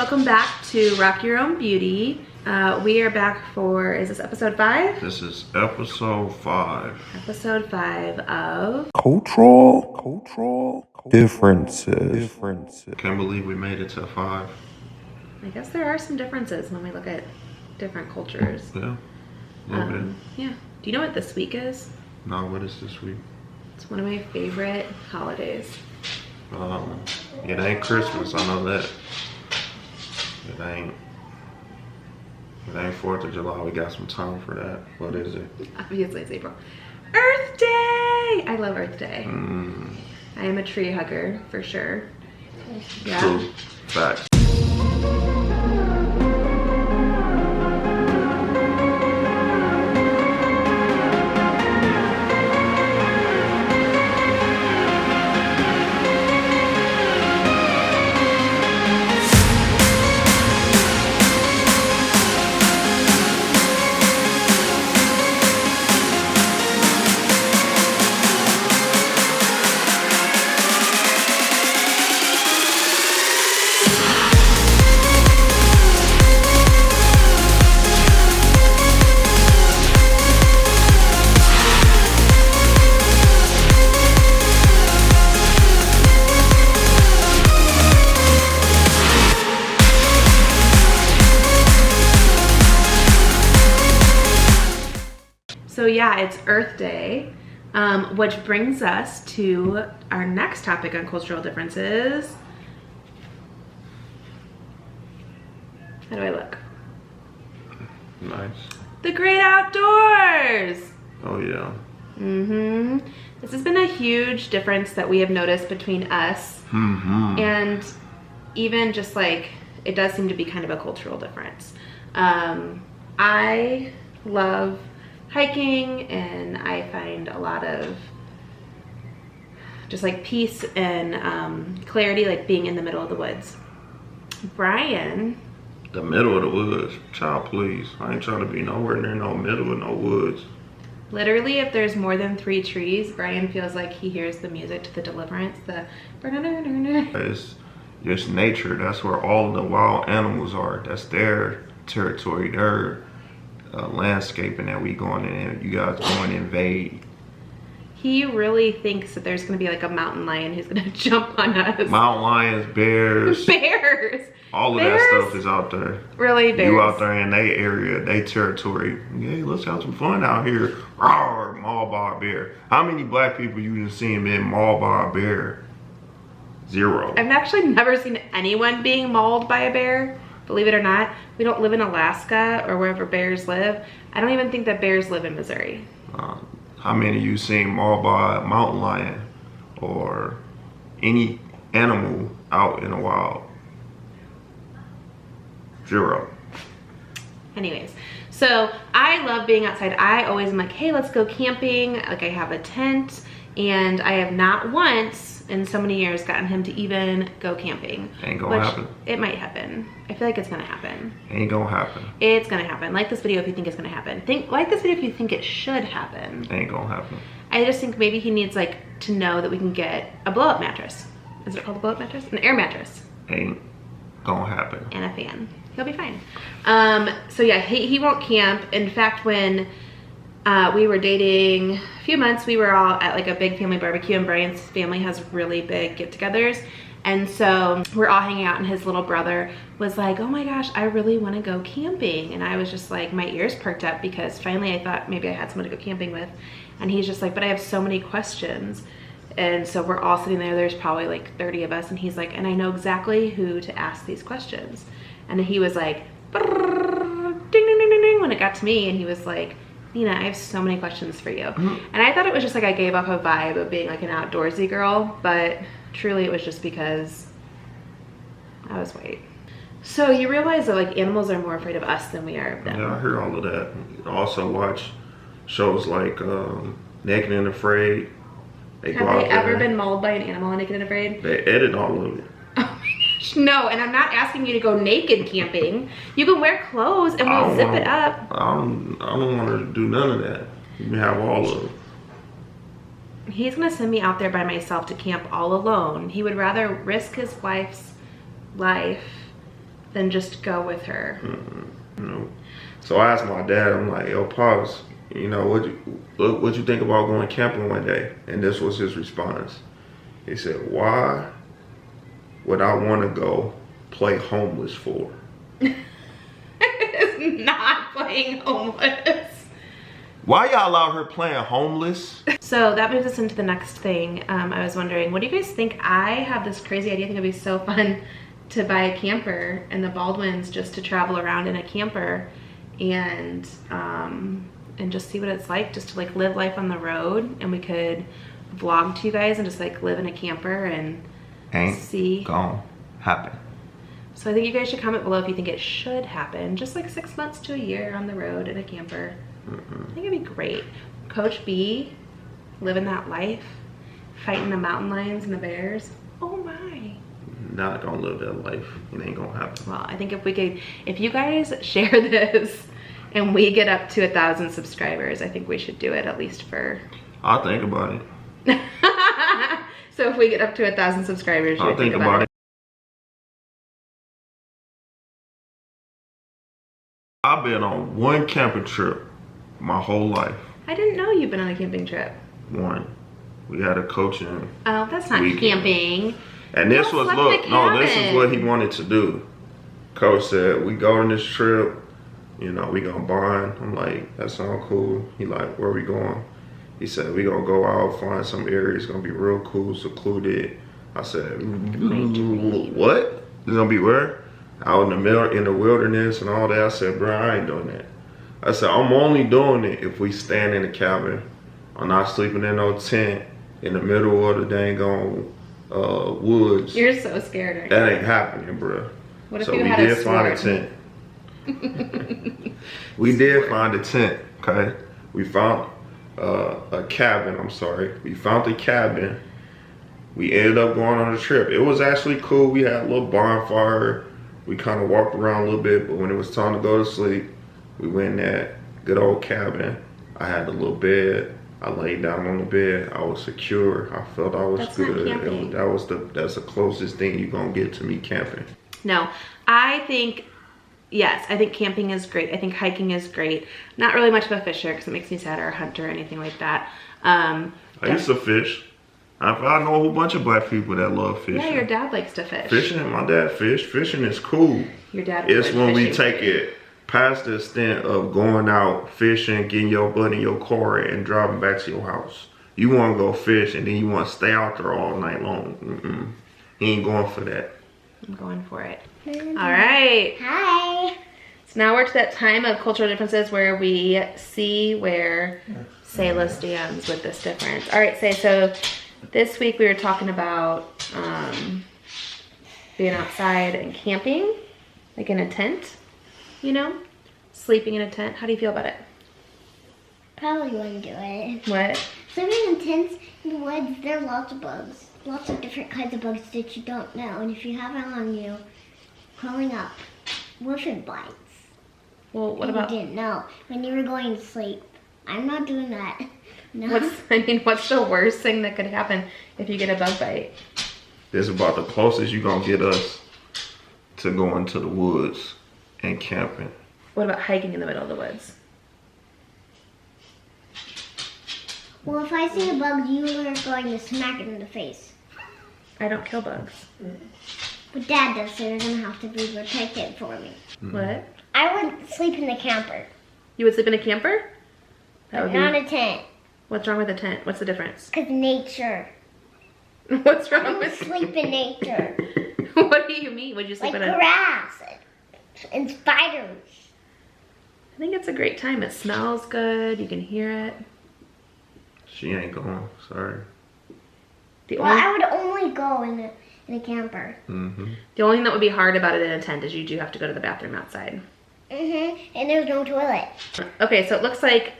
welcome back to Rock Your Own Beauty. We are back for, is this episode 5? This is episode 5. Episode 5 of Cultural differences. Can't believe we made it to 5. I guess there are some differences when we look at different cultures. Yeah, a little bit. Yeah. Do you know what this week is? No, what is this week? It's one of my favorite holidays. It ain't Christmas, I know that. It ain't 4th of July. We got some time for that. What is it? Obviously it's April. Earth Day! I love Earth Day. I am a tree hugger for sure. Yeah. True. Facts. So yeah, it's Earth Day, which brings us to our next topic on cultural differences. How do I look? Nice. The great outdoors! Oh yeah. This has been a huge difference that we have noticed between us. And even just like, it does seem to be kind of a cultural difference. I love hiking, and I find a lot of just like peace and clarity, like being in the middle of the woods. Brian. The middle of the woods. Child, please. I ain't trying to be nowhere near no middle of no woods. Literally, if there's more than 3 trees, Brian feels like he hears the music to the Deliverance, the It's just nature. That's where all of the wild animals are. That's their territory, their landscaping that we going in, and you guys going to invade. He really thinks that there's going to be like a mountain lion who's going to jump on us. Mountain lions, bears. Bears. All of Bears? that stuff is out there. Really, bears. You out there in their area, their territory. Hey, let's have some fun out here. Rawr, mauled by a bear. How many black people you done seen being mauled by a bear? 0. I've actually never seen anyone being mauled by a bear. Believe it or not, we don't live in Alaska or wherever bears live. I don't even think that bears live in Missouri. How many of you seen mauled by a mountain lion or any animal out in the wild? 0. Anyways, so I love being outside. I always am like, hey, let's go camping. Like, I have a tent, and I have not once in so many years gotten him to even go camping. Ain't gonna happen. It might happen. I feel like it's gonna happen. Ain't gonna happen. It's gonna happen. Like this video if you think it's gonna happen. Like this video if you think it should happen. Ain't gonna happen. I just think maybe he needs like to know that we can get a blow-up mattress. Is it called a blow-up mattress? An air mattress. Ain't gonna happen. And a fan. He'll be fine. So yeah, he won't camp. In fact, when we were dating a few months, we were all at like a big family barbecue, and Brian's family has really big get-togethers. And so we're all hanging out, and his little brother was like, oh my gosh, I really want to go camping. And I was just like, my ears perked up, because finally I thought maybe I had someone to go camping with. And he's just like, but I have so many questions. And so we're all sitting there, there's probably like 30 of us, and he's like, and I know exactly who to ask these questions. And he was like, ding, ding, ding, ding, ding, when it got to me, and he was like, Nina, I have so many questions for you. And I thought it was just like I gave off a vibe of being like an outdoorsy girl, but truly it was just because I was white. So you realize that like animals are more afraid of us than we are of them. Yeah, I heard all of that. I also watch shows like Naked and Afraid. Have they ever been mauled by an animal on Naked and Afraid? They edit all of it. Oh my gosh, no, and I'm not asking you to go naked camping. You can wear clothes and we'll zip it up. I don't want to do none of that. You can have all of it. He's gonna send me out there by myself to camp all alone. He would rather risk his wife's life then just go with her. You know? So I asked my dad, I'm like, yo, Pops, you know, what you think about going camping one day? And this was his response. He said, why would I want to go play homeless for? It's not playing homeless. Why y'all out here playing homeless? So that moves us into the next thing. I was wondering, what do you guys think? I have this crazy idea. I think it'd be so fun to buy a camper and the Baldwins just to travel around in a camper and just see what it's like, just to like live life on the road, and we could vlog to you guys and just like live in a camper and see. Gonna happen. So I think you guys should comment below if you think it should happen. Just like 6 months to a year on the road in a camper. I think it'd be great. Coach B, living that life, fighting the mountain lions and the bears. Oh my. Not gonna live that life. It ain't gonna happen. Well, I think if you guys share this and we get up to 1,000 subscribers, I think we should do it at least for. I'll think about it. So if we get up to 1,000 subscribers, I'll think about it. I've been on one camping trip my whole life. I didn't know you've been on a camping trip. One. We had a coaching. Oh, that's not weekend. Camping. And this was, look, no, this is what he cabin. wanted to do. Coach said, we go on this trip, you know, we gonna bond. I'm like, that sound cool. He like, where we going? He said, we gonna go out, find some areas, gonna be real cool, secluded. I said, what? It's gonna be where? Out in the middle, in the wilderness and all that. I said, bro, I ain't doing that. I said, I'm only doing it if we stand in the cabin. I'm not sleeping in no tent in the middle of the dang on woods. You're so scared right That ain't happening, bro. What if so you we had did a find a sword? tent. We did find a tent, okay? We found a cabin, I'm sorry. We found the cabin. We ended up going on a trip. It was actually cool. We had a little bonfire. We kind of walked around a little bit, but when it was time to go to sleep, we went in that good old cabin. I had a little bed. I laid down on the bed. I was secure. I felt I was That's not good. camping. That's the closest thing you're gonna get to me camping. No, I think, yes, I think camping is great. I think hiking is great. Not really much of a fisher because it makes me sad, or a hunter or anything like that. I used to fish. I know a whole bunch of black people that love fishing. Yeah, your dad likes to fish. Fishing, my dad fish. Fishing is cool. Your dad. It's would when we fishing. take it past the extent of going out fishing, getting your butt in your car and driving back to your house. You want to go fish and then you want to stay out there all night long. He ain't going for that. I'm going for it. All right. Hi. So now we're to that time of cultural differences where we see where Sayla stands with this difference. All right, Say, so this week we were talking about being outside and camping, like in a tent, you know, sleeping in a tent. How do you feel about it? Probably wouldn't do it. What? Living in tents in the woods, there are lots of bugs. Lots of different kinds of bugs that you don't know. And if you have them on you, growing up, what if it bites? Well, what And about, you didn't know when you were going to sleep. I'm not doing that. No. what's the worst thing that could happen if you get a bug bite? This is about the closest you're going to get us to going to the woods and camping. What about hiking in the middle of the woods? Well, if I see a bug, you are going to smack it in the face. I don't kill bugs. But Dad does, so you're going to have to be protected for me. What? I would sleep in the camper, You would sleep in a camper? That would not be. a tent. What's wrong with a tent? What's the difference? Because nature. What's I wrong would with sleep in nature. What do you mean? Would you sleep Like in a? grass and spiders. I think it's a great time. It smells good. You can hear it. She ain't going, sorry. The Well, only, I would only go in a camper. the only thing that would be hard about it in a tent is you do have to go to the bathroom outside. And there's no toilet. Okay, so it looks like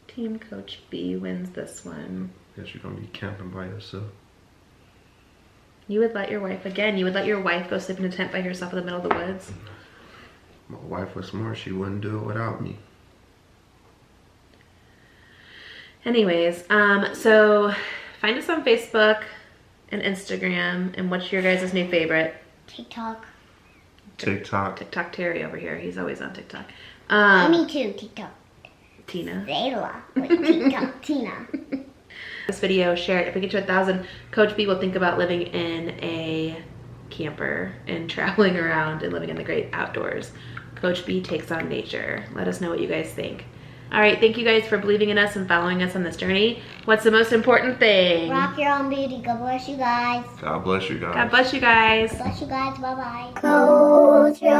Team Coach B wins this one. Guess you're going to be camping by yourself. You would let your wife, again, you would let your wife go sleep in a tent by herself in the middle of the woods? My wife was smart. She wouldn't do it without me. Anyways, so find us on Facebook, and Instagram. And what's your guys' new favorite? TikTok. TikTok Terry over here. He's always on TikTok. Me too, TikTok. Tina. Zayla. Wait, TikTok, Tina. This video, share it. If we get to 1,000, Coach B will think about living in a camper and traveling around and living in the great outdoors. Coach B takes on nature. Let us know what you guys think. All right, thank you guys for believing in us and following us on this journey. What's the most important thing? Rock your own beauty. God bless you guys. God bless you guys. God bless you guys. Bless you guys. Bye-bye. Close your